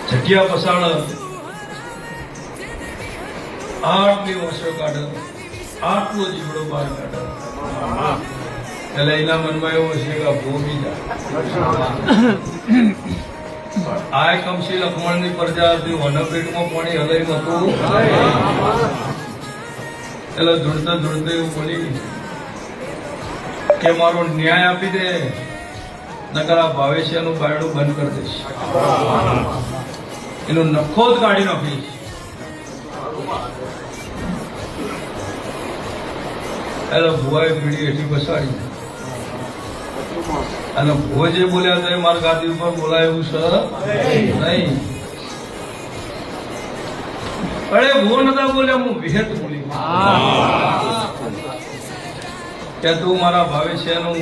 જગ્યા પસાડ આટલી વર્ષો કાઢે, આટલો જીવડો બહાર કાઢે, એટલે એના મનમાં એવું છે કે ભોગી જાય. આ કમસી લખમણની પ્રજા હતી, વન પેટમાં પાણી હલાઈ નતું, એટલે ધૂળતા ધૂળતા એવું બોલી કે મારો ન્યાય આપી દે, નકર આ ભાવેશિયાનું બાયણું બંધ કરી દઈશ, એનો નખો જ કાઢી નાખીશ. એટલે ભુવાએ પીડી હેઠી બસાડી અને ભુવો જે બોલ્યા હતા મારા ગાદી ઉપર બોલાયું છે નહીં. અરે ભુવો નતા બોલ્યા, હું વિહેત બોલી કે તું મારા ભાવેશિયાનું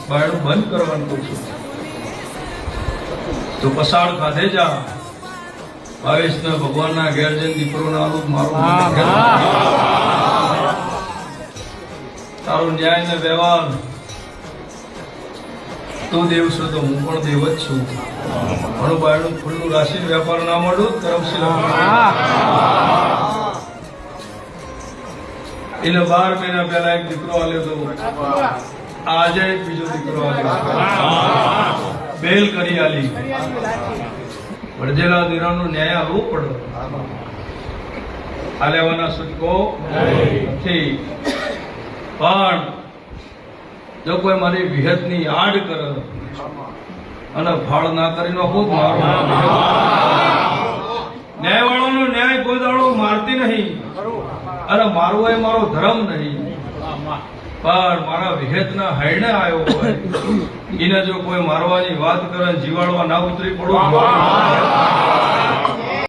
બાયણું બંધ કરવાનું કહું છું, તો પસાડ ખાધે જા, ભાવેશને ભગવાનના ઘેર જઈને દીકરો ના મારું તારો ન્યાય ને વ્યવહાર, તું દેવ છો તો હું પણ દેવ જ છું. મારું બાયણું ખુલ્લું રાશિ વેપાર ના મળ્યું કરમશીલ એને 12 મહિના પહેલા એક દીકરો આલ્યો હતો, આજે એક બીજો દીકરો આલ્યો, બેલ કરી આલી. વડજેલા દીરાનો ન્યાય આવવો પડે, આ લેવાના છૂટકો નથી. પણ જો કોઈ મારી વિહતની આડ કરે અને ફાળ ના કરી નાખું, મારો ન્યાય વાળાનો ન્યાય કોઈ દાડો મારતી નહીં, અને મારવો એ મારો ધર્મ નહીં. પણ મારા વિહેતના હાઈડે આવ્યો હોય એને જો કોઈ મારવાની વાત કરે, જીવાડવા ના ઉતરી પડો,